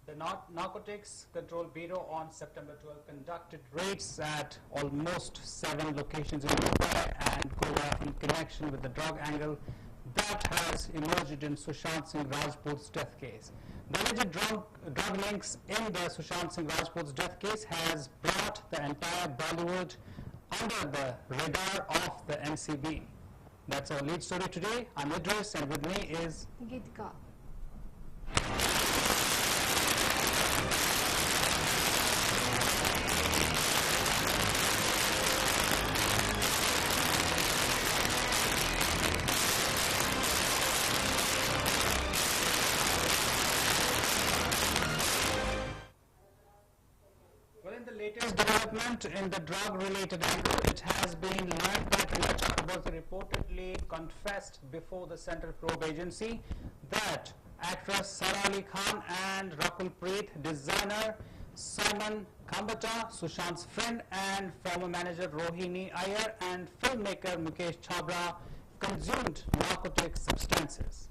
The Narcotics Control Bureau on September 12 conducted raids at almost 7 locations in Mumbai and Goa in connection with the drug angle that has emerged in Sushant Singh Rajput's death case. The alleged drug links in the Sushant Singh Rajput's death case has brought the entire Bollywood under the radar of the NCB. That's our lead story today. I'm Idris and with me is Gitka. Latest development in the drug-related angle, it has been learned that Rhea Chakraborty reportedly confessed before the Central Probe Agency that actress Sara Ali Khan and Rakul Preet designer Simon Khambata, Sushant's friend and former manager Rohini Iyer and filmmaker Mukesh Chhabra consumed narcotic substances.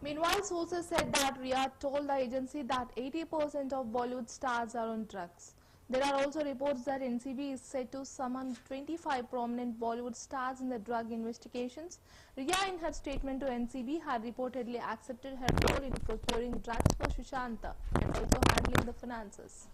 Meanwhile, sources said that Rhea told the agency that 80% of Bollywood stars are on drugs. There are also reports that NCB is said to summon 25 prominent Bollywood stars in the drug investigations. Rhea, in her statement to NCB, had reportedly accepted her role in procuring drugs for Sushanta and also handling the finances.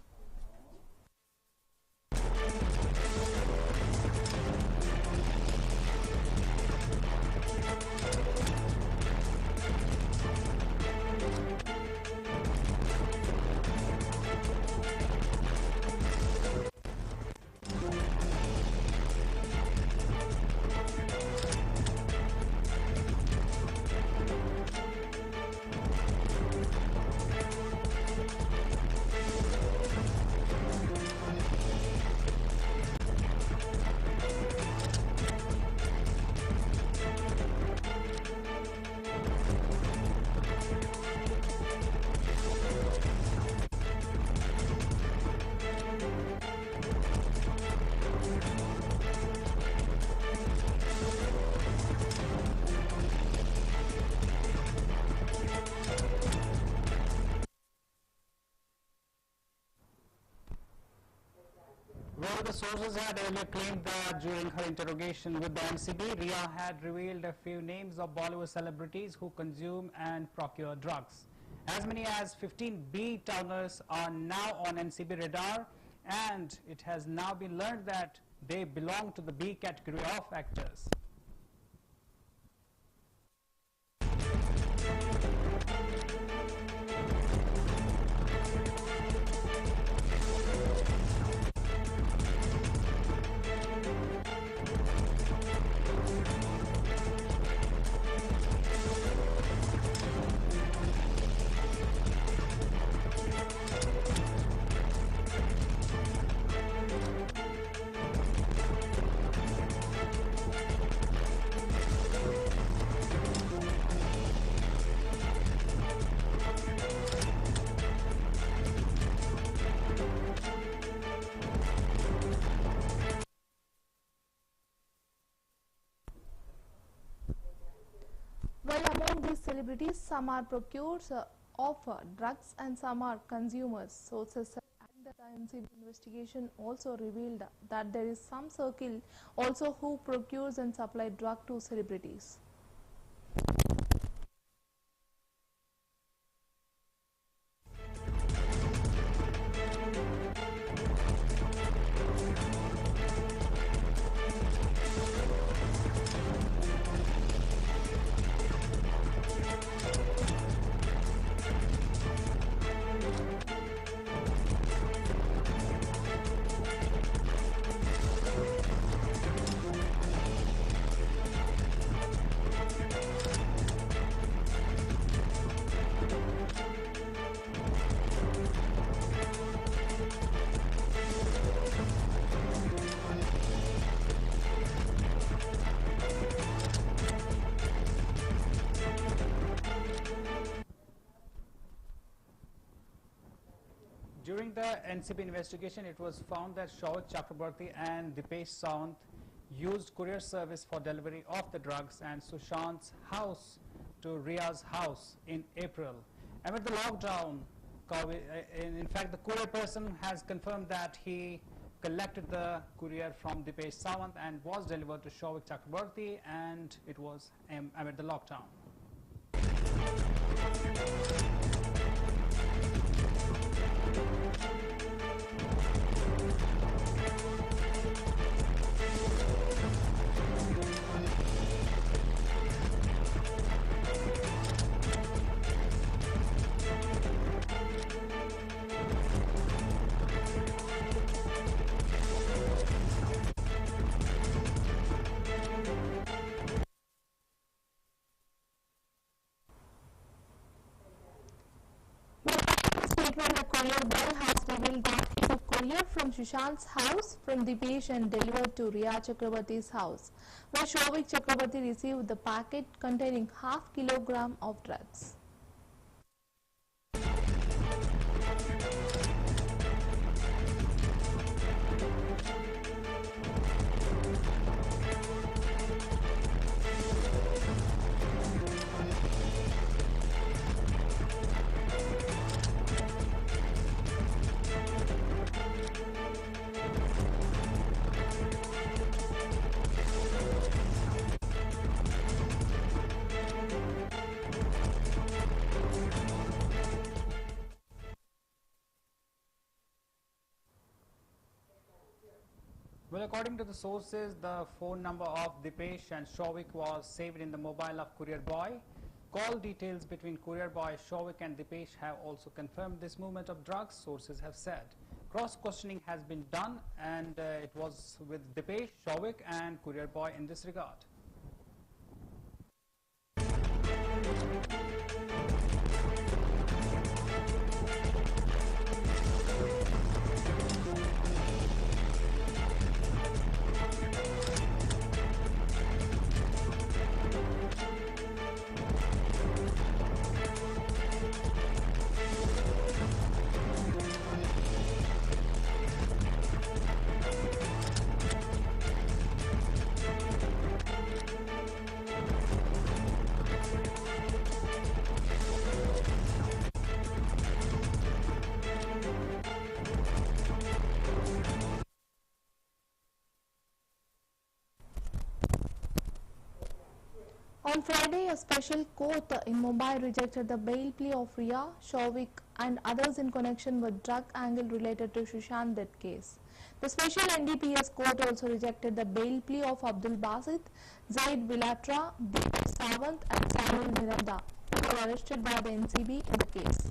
Well, the sources had earlier claimed that during her interrogation with the NCB, Rhea had revealed a few names of Bollywood celebrities who consume and procure drugs. As many as 15 B-towners are now on NCB radar, and it has now been learned that they belong to the B category of actors. celebrities, some are procurers of drugs and some are consumers. Sources said that the NCB investigation also revealed that there is some circle also who procures and supply drug to celebrities. During the NCB investigation, it was found that Rhea Chakraborty and Dipesh Sawant used courier service for delivery of the drugs and Sushant's house to Rhea's house in April. Amid the lockdown, in fact, the courier person has confirmed that he collected the courier from Dipesh Sawant and was delivered to Rhea Chakraborty, and it was amid the lockdown. The courier boy has revealed that he took courier from Sushant's house from Dipesh and delivered to Rhea Chakraborty's house, where Rhea Chakraborty received the packet containing half kilogram of drugs. Well, according to the sources, the phone number of Dipesh and Shovik was saved in the mobile of courier boy. Call details between courier boy Shovik and Dipesh have also confirmed this movement of drugs, sources have said. Cross-questioning has been done, and it was with Dipesh, Shovik and courier boy in this regard. On Friday, a special court in Mumbai rejected the bail plea of Rhea, Shovik and others in connection with drug angle related to Sushant death case. The special NDPS court also rejected the bail plea of Abdul Basit, Zaid Vilatra, Dipesh Sawant and Samuel Miranda, who were arrested by the NCB in the case.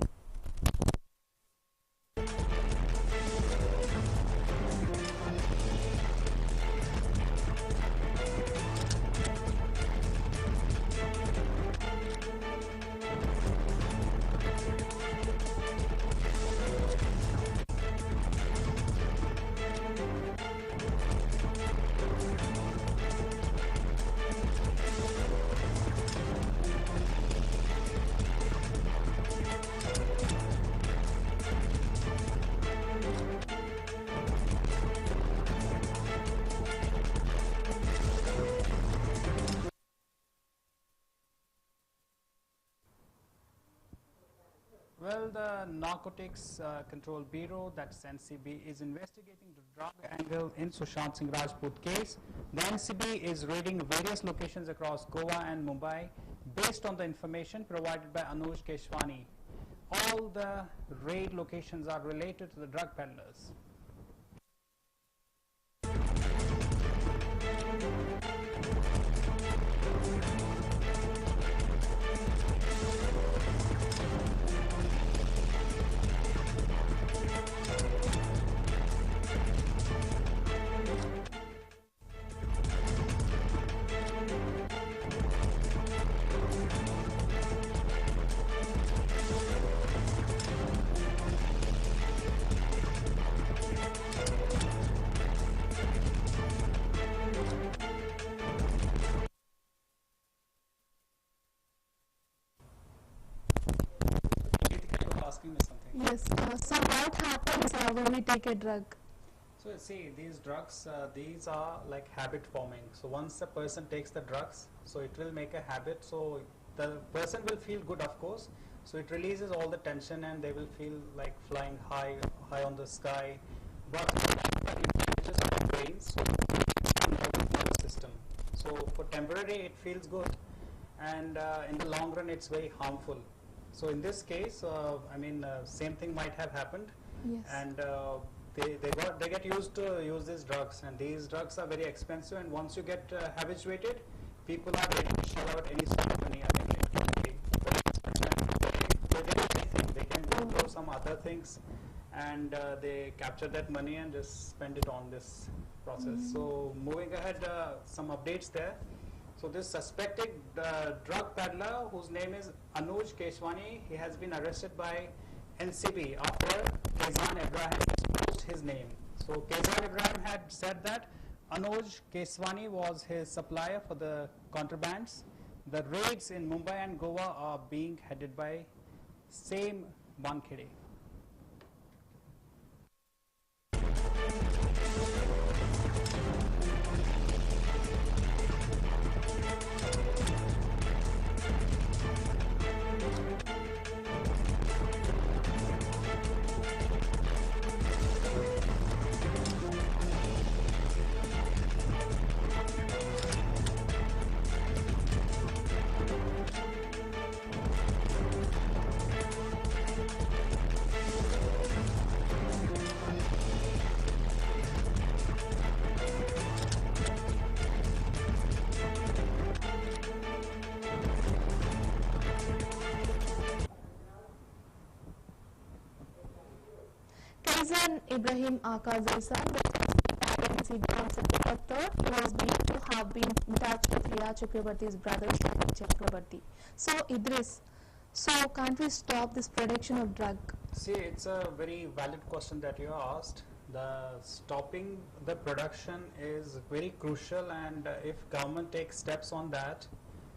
Well, the Narcotics Control Bureau, that's NCB, is investigating the drug angle in Sushant Singh Rajput case. The NCB is raiding various locations across Goa and Mumbai based on the information provided by Anuj Keshwani. All the raid locations are related to the drug peddlers. Asking me something. Yes. So what happens when we take a drug? So see, these drugs, these are like habit forming. So once a person takes the drugs, so it will make a habit. So the person will feel good, of course. So it releases all the tension, and they will feel like flying high on the sky. But it just brains, so nervous system. So for temporary, it feels good, and in the long run, it's very harmful. So in this case, same thing might have happened, Yes. and they get used to use these drugs, and these drugs are very expensive. And once you get habituated, people are ready to shell out any sort of money. I mean, they do anything. They can go for some other things, and they capture that money and just spend it on this process. So moving ahead, some updates there. So this suspected drug peddler, whose name is Anuj Keshwani, he has been arrested by NCB after Kezan Ibrahim exposed his name. So Kezan Ibrahim had said that Anuj Keshwani was his supplier for the contrabands. The raids in Mumbai and Goa are being headed by same Wankhede. Kezan Ibrahim Aka's son, the NCB on September 3rd, was believed to have been in touch with Rhea Chakraborty's brother, Rakul Chakraborty. So Idris, so can't we stop this production of drug? See, it's a very valid question that you asked. The stopping the production is very crucial, and if government takes steps on that,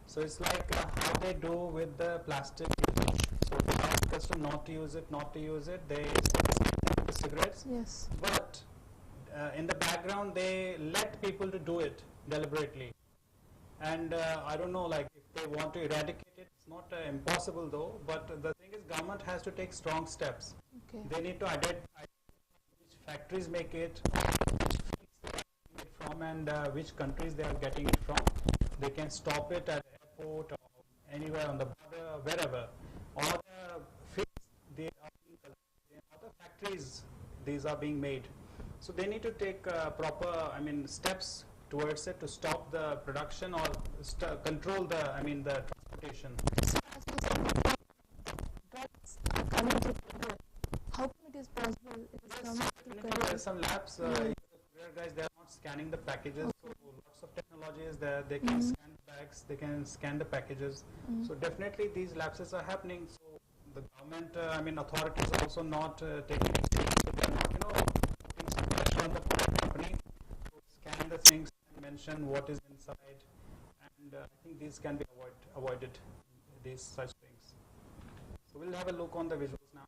so it's like how they do with the plastic usage. So they ask us to not to use it, they the cigarettes. Yes. But in the background, they let people to do it deliberately. And I don't know, like if they want to eradicate it, it's not impossible though. But the thing is, government has to take strong steps. Okay. They need to identify which factories make it, which fields they are getting it from, and which countries they are getting it from. They can stop it at the airport or anywhere on the border, wherever. Or the fields they are being collected in other factories, these are being made. So they need to take proper, steps towards it to stop the production or control the transportation. So as you said, drugs are coming to India. How come it is possible? It is coming to There Kerala. are some labs, guys, they are not scanning the packages. So lots of technology is there. They can scan the bags, they can scan the packages. So definitely these lapses are happening. So the government, authorities are also not taking it seriously. So they are not, putting some pressure on the company to scan the things and mention what is inside. And I think these can be avoided, these such things. So we'll have a look on the visuals now.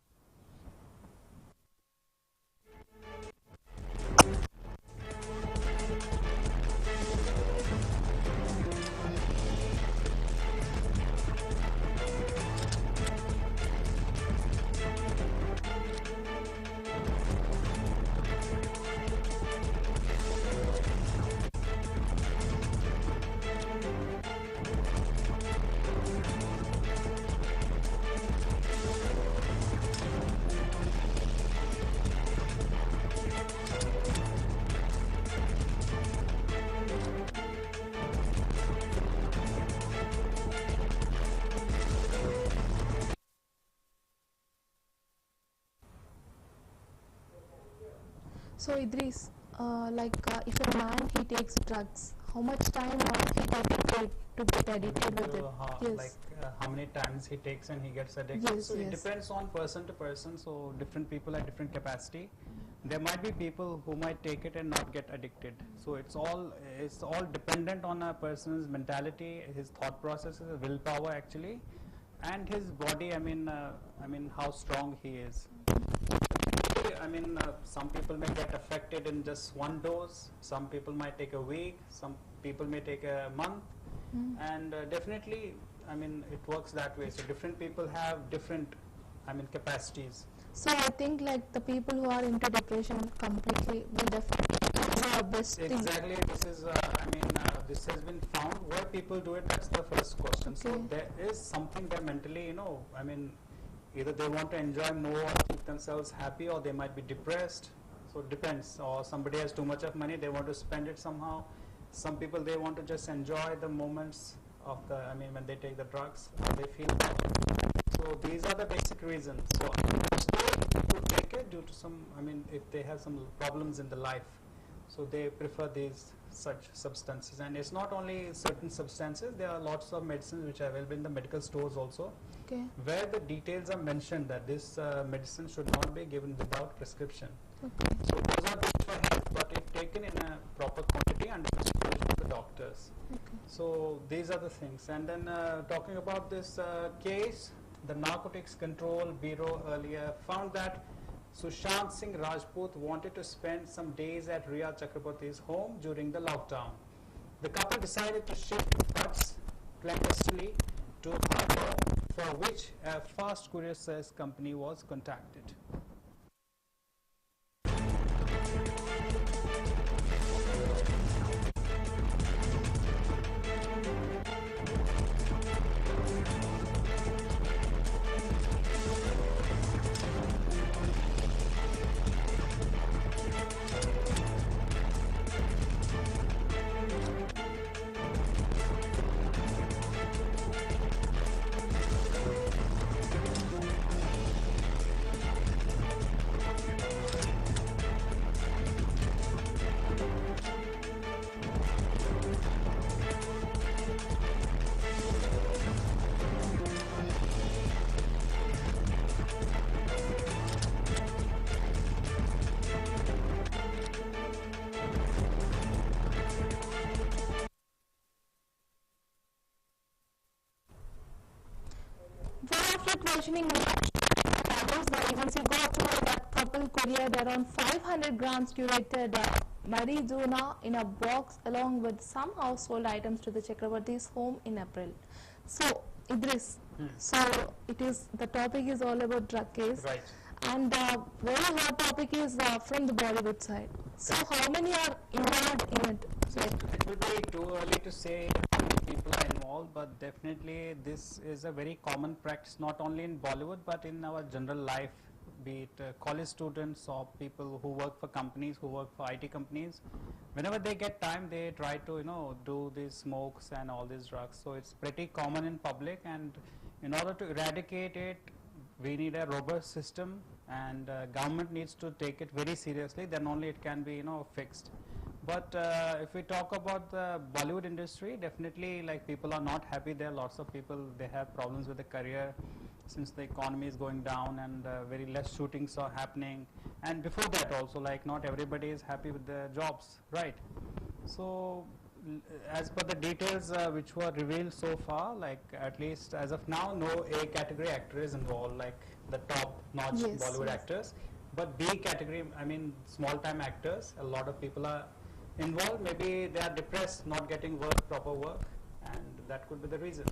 So Idris, if a man he takes drugs, how much time he takes to get addicted with it? Yes. How many times he takes and he gets addicted. Yes, So it yes. depends on person to person. So different people have different capacity. There might be people who might take it and not get addicted. So it's all dependent on a person's mentality, his thought processes, willpower actually, and his body. How strong he is. Some people may get affected in just one dose. Some people might take a week. Some people may take a month. And definitely, it works that way. So different people have different, capacities. So I think like the people who are into depression completely will definitely the best thing. Exactly. This has been found. Why people do it? That's the first question. Okay. So there is something there mentally. Either they want to enjoy more or keep themselves happy, or they might be depressed. So it depends. Or somebody has too much of money, they want to spend it somehow. Some people, they want to just enjoy the moments of when they take the drugs, they feel happy. So these are the basic reasons. So people take it due to some, if they have some problems in the life. So they prefer these such substances. And it's not only certain substances, there are lots of medicines which are available in the medical stores also. Okay. Where the details are mentioned that this medicine should not be given without prescription. Okay. So those are good for health, but if taken in a proper quantity under the supervision of the doctors. Okay. So these are the things. And then talking about this case, the Narcotics Control Bureau earlier found that Sushant Singh Rajput wanted to spend some days at Rhea Chakraborty's home during the lockdown. The couple decided to shift huts clandestinely to her home, for which a fast courier service company was contacted. After questioning the agency got to know that couple couriered around 500 grams curated marijuana in a box along with some household items to the Chakraborty's home in April. So, Idris, so the topic is all about drug case. Right. And very hot topic is from the Bollywood side. So how many are involved in it? So it will be too early to say how many people are involved, but definitely this is a very common practice, not only in Bollywood but in our general life, be it college students or people who work for companies, who work for IT companies. Whenever they get time, they try to do these smokes and all these drugs. So it's pretty common in public, and in order to eradicate it, we need a robust system, and government needs to take it very seriously. Then only it can be fixed. But if we talk about the Bollywood industry, definitely people are not happy there. Lots of people, they have problems with the career since the economy is going down, and very less shootings are happening. And before that also, not everybody is happy with their jobs, right? So as per the details which were revealed so far, at least as of now, no A category actor is involved, the top notch Bollywood actors. But B category, small time actors, a lot of people are involved. Maybe they are depressed, not getting proper work, and that could be the reason.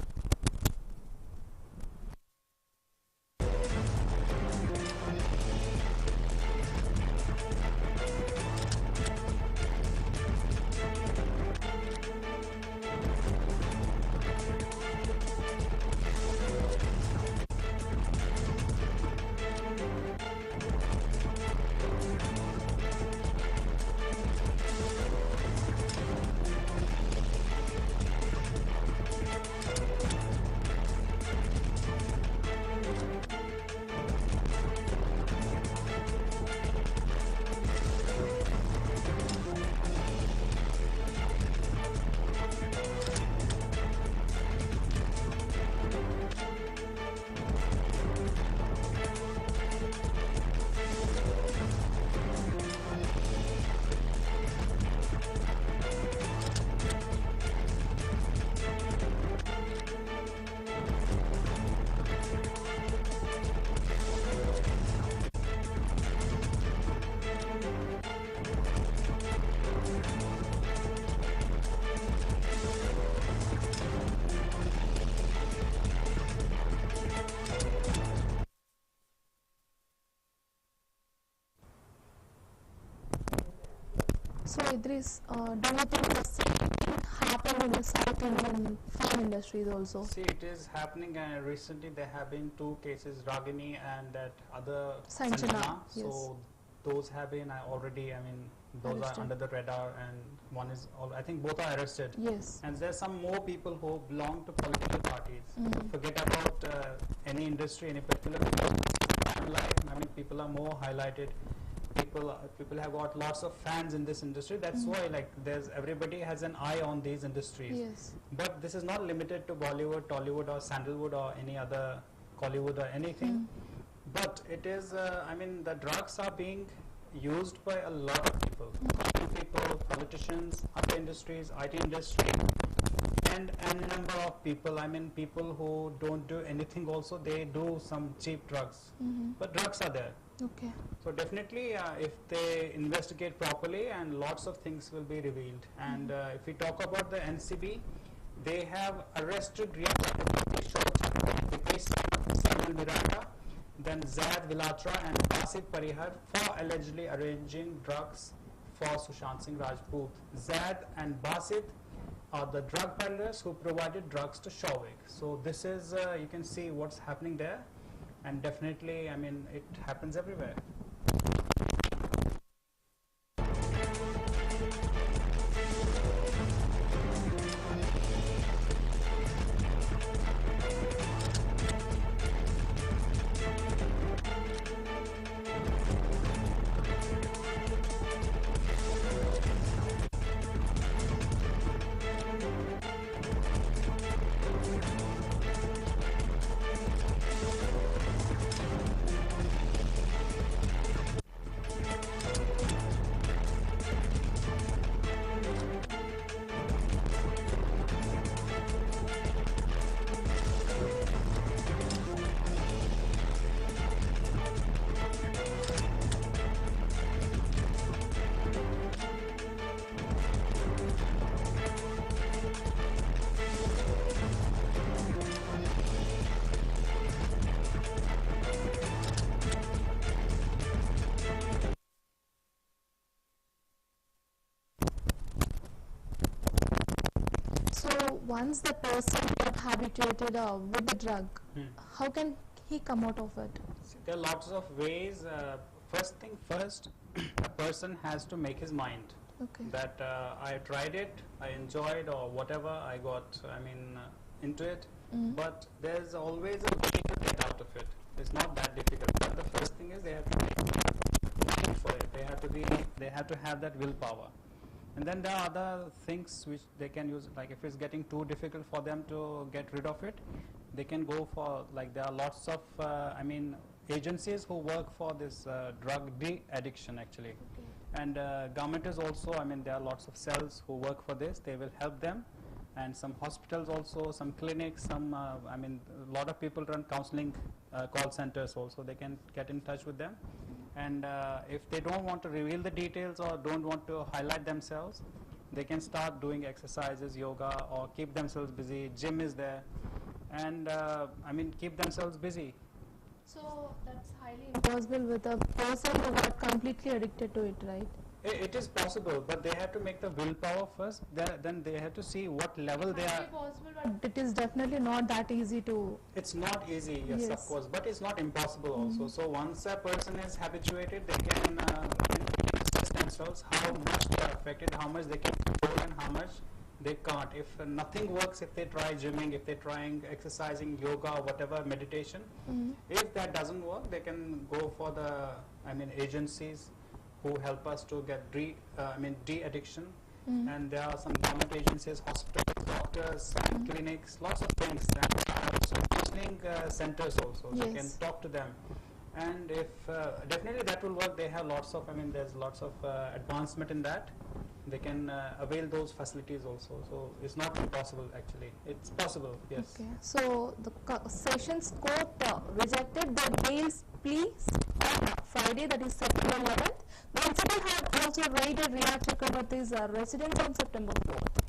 So Idris, do you think the same thing happened in the South Indian film industries also? See, it is happening, and recently there have been two cases, Ragini and that other Sanjana, So yes. those have been already, those Arrested. are under the radar, and one is, I think both are arrested. Yes. And there's some more people who belong to political parties. Mhm. Forget about any industry, any particular life. People are more highlighted. People have got lots of fans in this industry. That's why, like, everybody has an eye on these industries. Yes. But this is not limited to Bollywood, Tollywood, or Sandalwood, or any other Collywood or anything. But it is, the drugs are being used by a lot of people, people, politicians, other industries, IT industry, and a number of people. People who don't do anything also, they do some cheap drugs. But drugs are there. Okay. So definitely, if they investigate properly, and lots of things will be revealed. And if we talk about the NCB, they have arrested Rhea Chakraborty, Simon Miranda, then Zaid Vilatra and Basit Parihar for allegedly arranging drugs for Sushant Singh Rajput. Zaid and Basit are the drug peddlers who provided drugs to Shovik. So this is, you can see what's happening there, and definitely, it happens everywhere. Once the person got habituated with the drug, how can he come out of it? See, there are lots of ways. First thing first, a person has to make his mind Okay. that I tried it, I enjoyed, or whatever, I got, into it. But there's always a way to get out of it. It's not that difficult. But the first thing is they have to make for it. They have to have that willpower. And then there are other things which they can use, like if it's getting too difficult for them to get rid of it, they can go for, like, there are lots of, agencies who work for this drug de-addiction actually. Okay. And government is also, there are lots of cells who work for this. They will help them. And some hospitals also, some clinics, some, a lot of people run counseling call centers also. They can get in touch with them. And if they don't want to reveal the details or don't want to highlight themselves, they can start doing exercises, yoga, or keep themselves busy. Gym is there. And, keep themselves busy. So that's highly impossible with a person who got completely addicted to it, right? It is possible, but they have to make the willpower first. Then they have to see what level they are. Highly possible, but it is definitely not that easy to. It's not easy, yes, of Yes. course, but it's not impossible also. So once a person is habituated, they can assess themselves how much they are affected, how much they can control, and how much they can't. If nothing works, if they try gymming, if they're trying exercising, yoga, or whatever, meditation, if that doesn't work, they can go for the agencies who help us to get de-addiction. And there are some government agencies, hospitals, doctors, and clinics, lots of things, and some counseling centers also. So you can Yes. talk to them. And if definitely that will work. They have lots of, there's lots of advancement in that. They can avail those facilities also. So it's not impossible actually. It's possible, yes. Okay. So the Sessions Court rejected the bail's plea on Friday, that is September 11th. The NCB had also raided Rhea Chakraborty's residence on September 4th.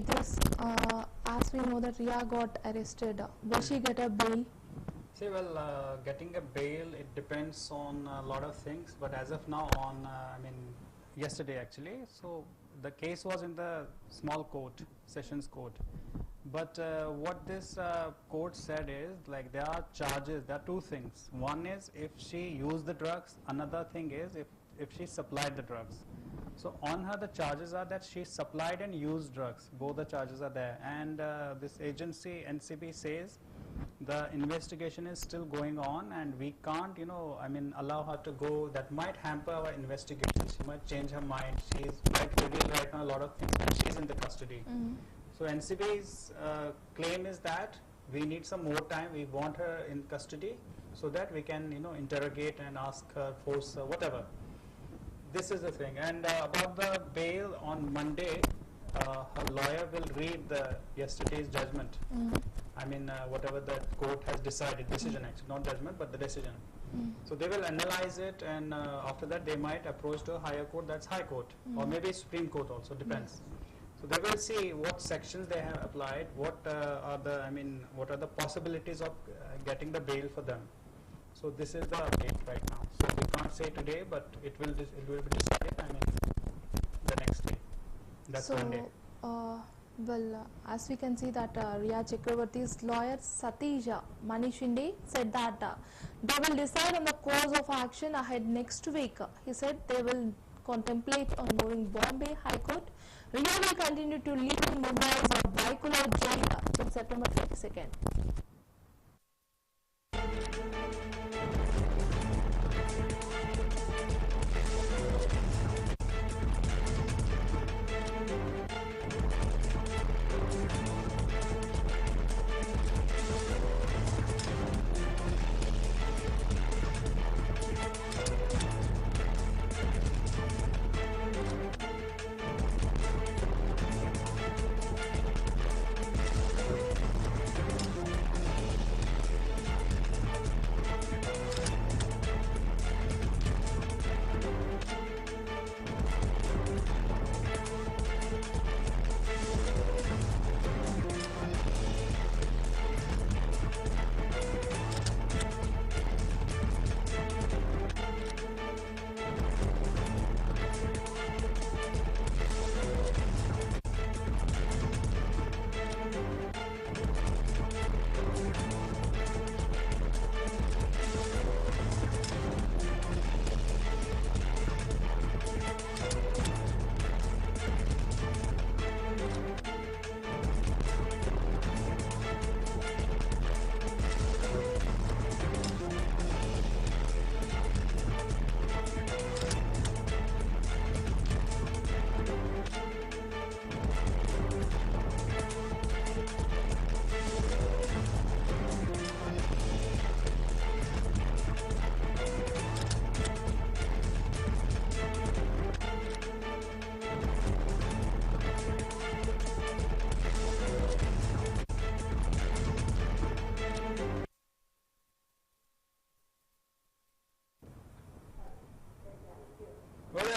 This, as we know that Rhea got arrested, will she get a bail? See, well, getting a bail, it depends on a lot of things, but as of now yesterday actually, so the case was in the small court, sessions court. But what this court said is, like, there are charges, there are two things. One is if she used the drugs, another thing is if she supplied the drugs. So on her the charges are that she supplied and used drugs, both the charges are there. And this agency NCB says the investigation is still going on and we can't allow her to go. That might hamper our investigation. She might change her mind. She is might reveal right now a lot of things and she's in the custody. So NCB's claim is that we need some more time. We want her in custody so that we can interrogate and ask her, force her, whatever. This is the thing. And about the bail, on Monday, her lawyer will read yesterday's judgment. Whatever the court has decided, decision actually, not judgment, but the decision. So they will analyze it, and after that they might approach to a higher court, that's High Court, or maybe Supreme Court also, depends. So they will see what sections they have applied, what are the possibilities of getting the bail for them. So this is the update right now. So we can't say today, but it will be decided the next day. That's Monday. As we can see that Rhea Chakraborty's lawyer Satija Manishinde said that they will decide on the course of action ahead next week. He said they will contemplate on moving Bombay High Court. Rhea will continue to live in Mumbai's Baikula jail till September 22nd.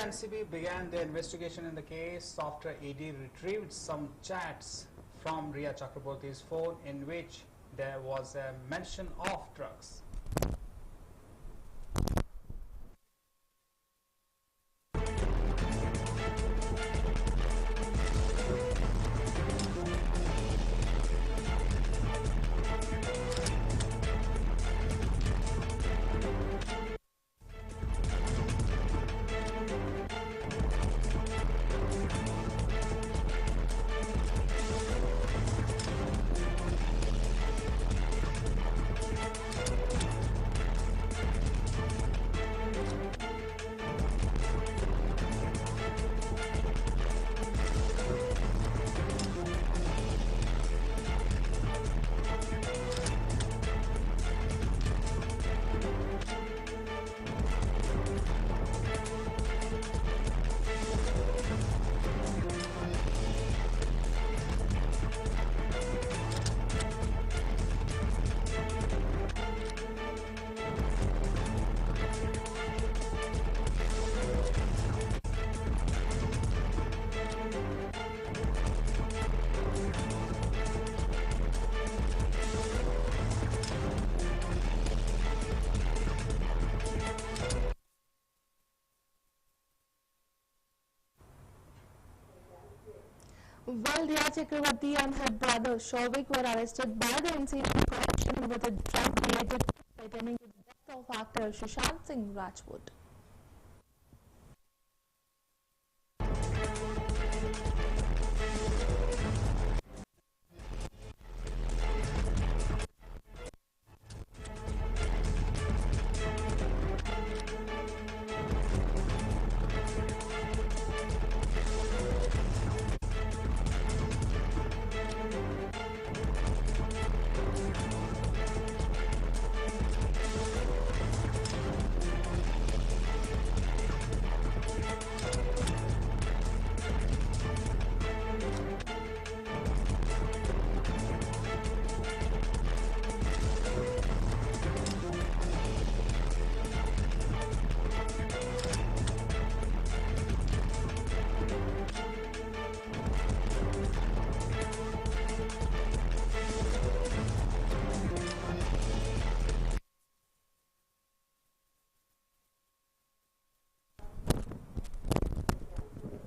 NCB began the investigation in the case after ED retrieved some chats from Rhea Chakraborty's phone in which there was a mention of drugs. While Rhea Chakraborty and her brother Shovik were arrested by the NCB in connection with a drug-related pertaining to the death of actor Sushant Singh Rajput.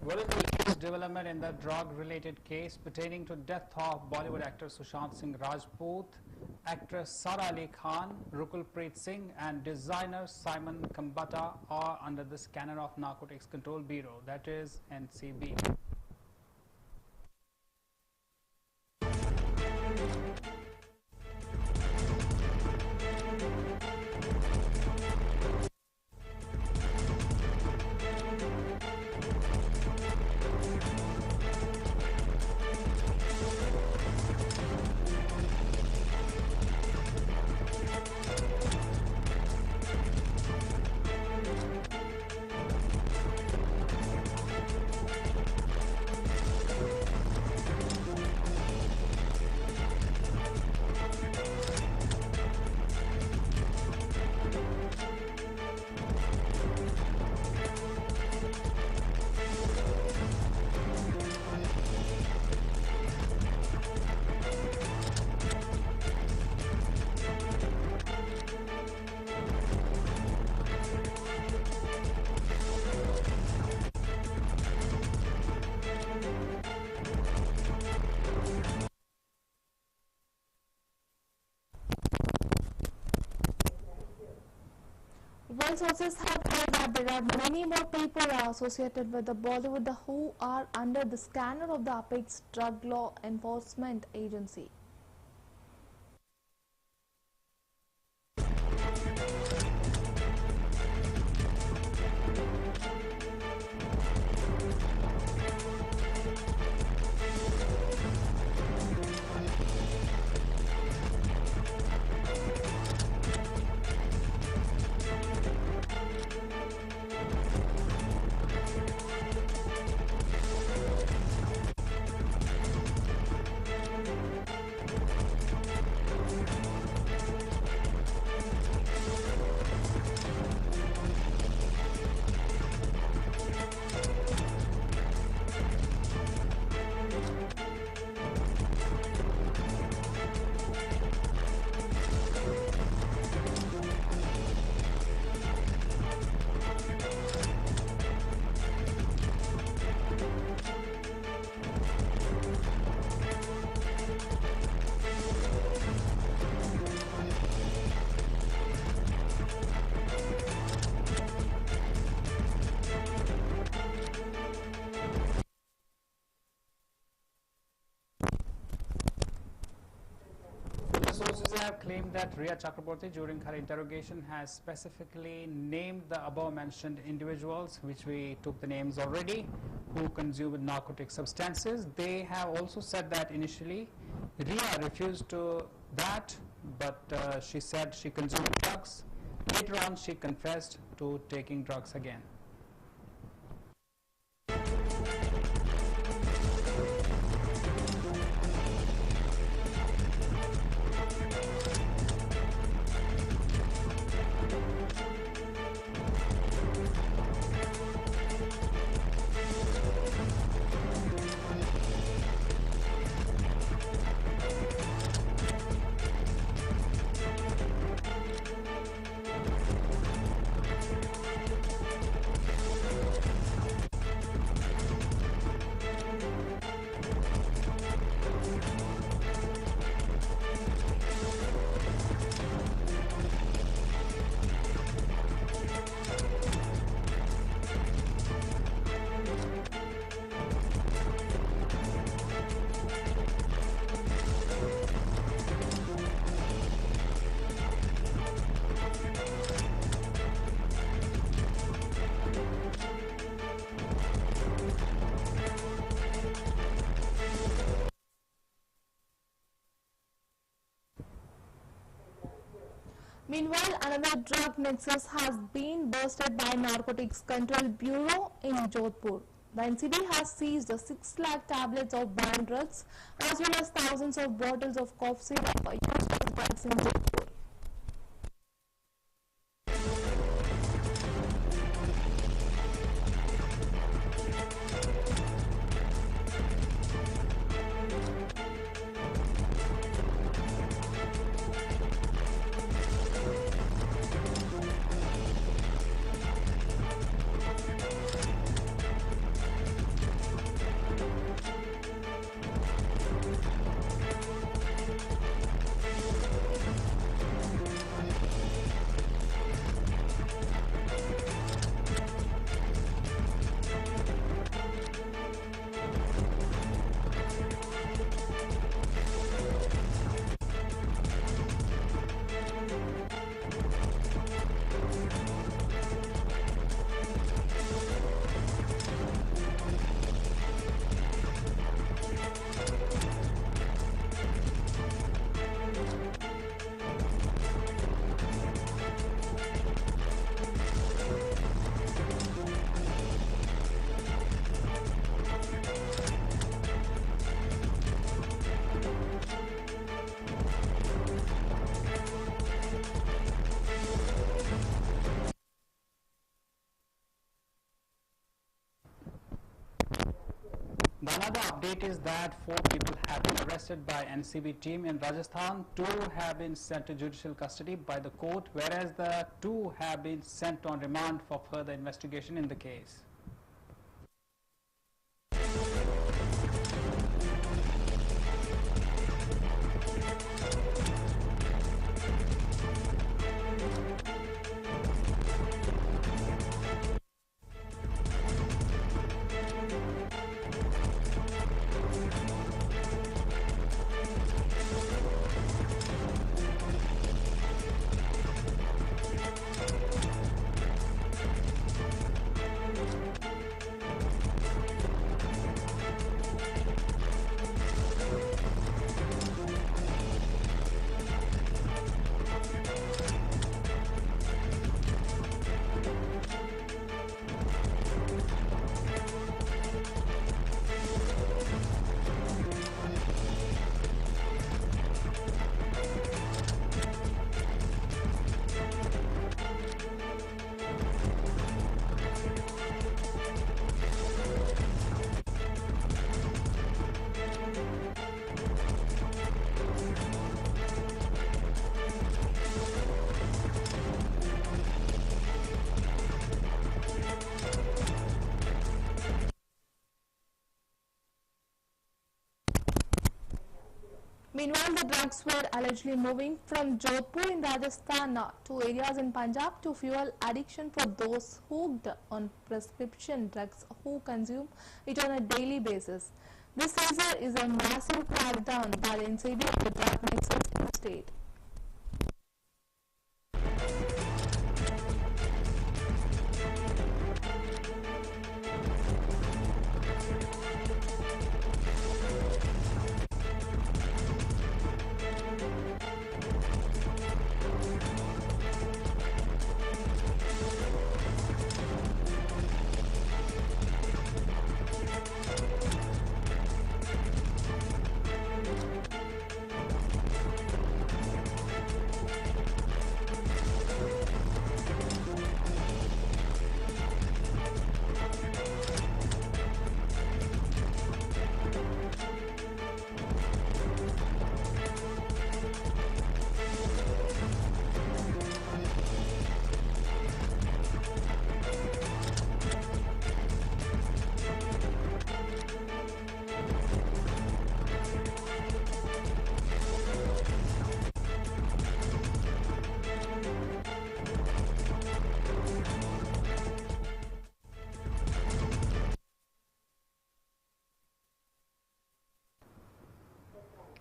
What is the latest development in the drug-related case pertaining to death of Bollywood actor Sushant Singh Rajput, actress Sara Ali Khan, Rakul Preet Singh and designer Simon Kambata are under the scanner of Narcotics Control Bureau, that is NCB. Well, sources have told that there are many more people associated with the Bollywood who are under the scanner of the Apex Drug Law Enforcement Agency. Sources have claimed that Rhea Chakraborty during her interrogation has specifically named the above mentioned individuals, which we took the names already, who consumed narcotic substances. They have also said that initially Rhea refused to that, but she said she consumed drugs. Later on she confessed to taking drugs again. Meanwhile, another drug nexus has been busted by Narcotics Control Bureau in Jodhpur. The NCB has seized 6 lakh tablets of banned drugs as well as thousands of bottles of cough syrup used as drugs in Jodhpur. The another update is that 4 people have been arrested by NCB team in Rajasthan. 2 have been sent to judicial custody by the court, whereas the 2 have been sent on remand for further investigation in the case. Meanwhile, the drugs were allegedly moving from Jodhpur in Rajasthan to areas in Punjab to fuel addiction for those hooked on prescription drugs who consume it on a daily basis. This seizure is a massive crackdown by the NCB on the drug nexus in the state.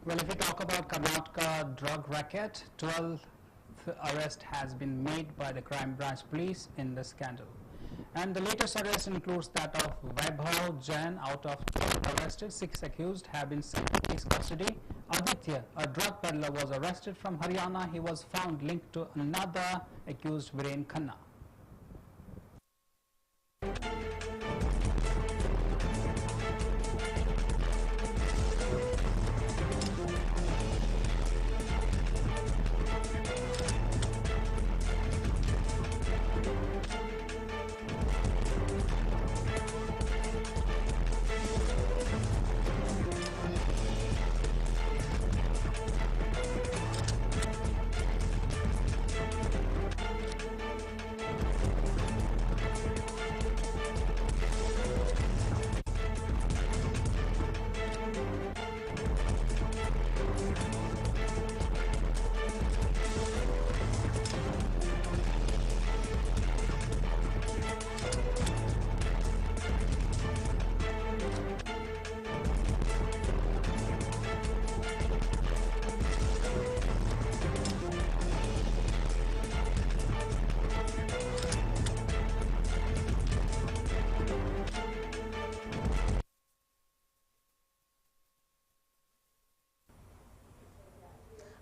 Well, if we talk about Karnataka drug racket, 12th arrest has been made by the crime branch police in the scandal. And the latest arrest includes that of Vaibhav Jain. Out of 12 arrested, 6 accused have been sent to police custody Aditya, a drug peddler, was arrested from Haryana. He was found linked to another accused, Viren Khanna.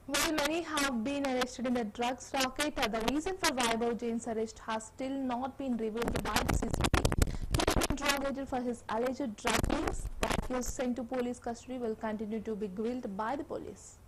While many have been arrested in the drugs racket, the reason for Vaibhav Jain's arrest has still not been revealed by the CCB. He has been interrogated for his alleged drug use. The accused sent to police custody will continue to be grilled by the police.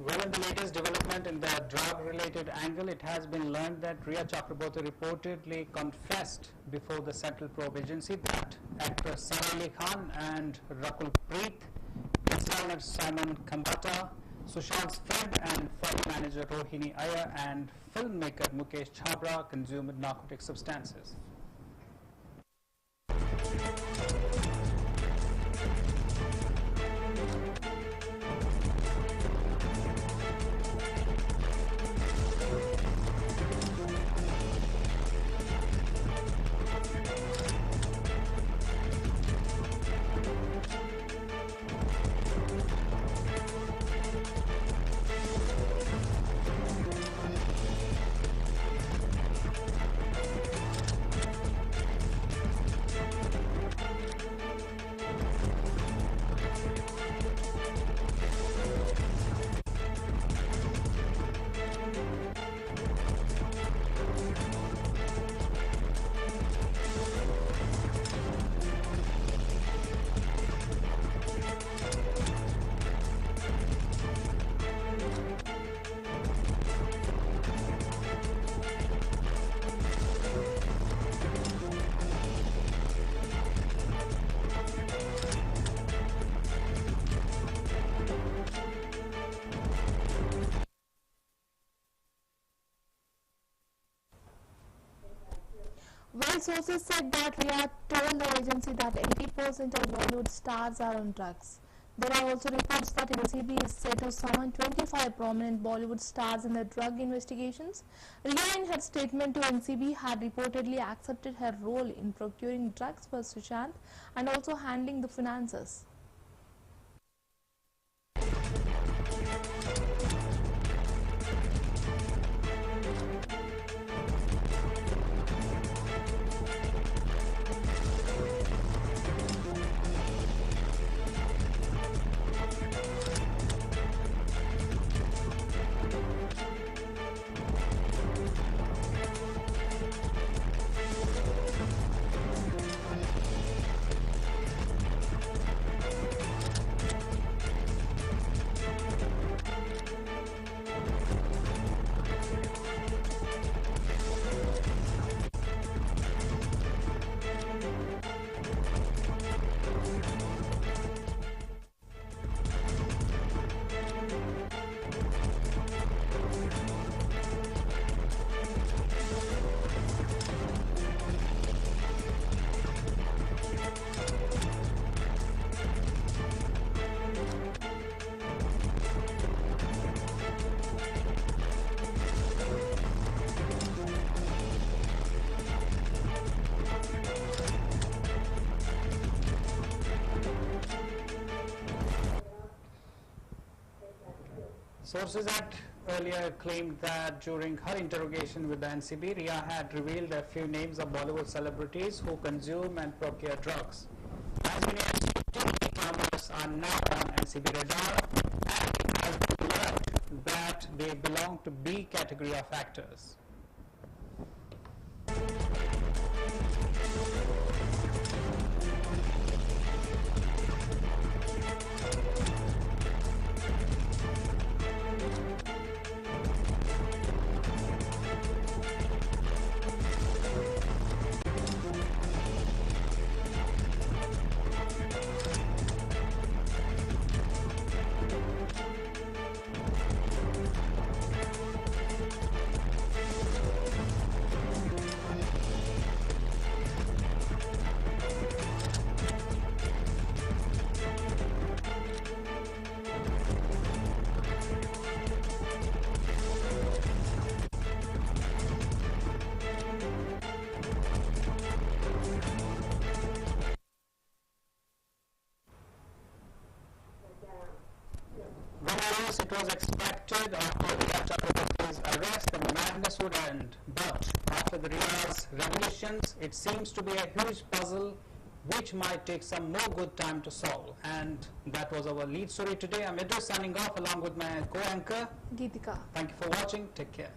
Well, in the latest development in the drug-related angle, it has been learned that Rhea Chakraborty reportedly confessed before the Central Probe Agency that actress Sara Ali Khan and Rakul Preet, designer Simon Kambata, Sushant's friend and film manager Rohini Iyer, and filmmaker Mukesh Chhabra consumed narcotic substances. While sources said that Rhea told the agency that 80% of Bollywood stars are on drugs. There are also reports that NCB is set to summon 25 prominent Bollywood stars in the drug investigations. Rhea, in her statement to NCB, had reportedly accepted her role in procuring drugs for Sushant and also handling the finances. Sources had earlier claimed that during her interrogation with the NCB, Rhea had revealed a few names of Bollywood celebrities who consume and procure drugs. As many as 2 e-commerce are now on NCB radar, and it has been learned that they belong to B category of actors. It was expected after Rhea Chakraborty's arrest the madness would end, but after the Rhea's revelations, it seems to be a huge puzzle which might take some more good time to solve. And that was our lead story today. I'm Idris signing off along with my co-anchor Geetika. Thank you for watching. Take care.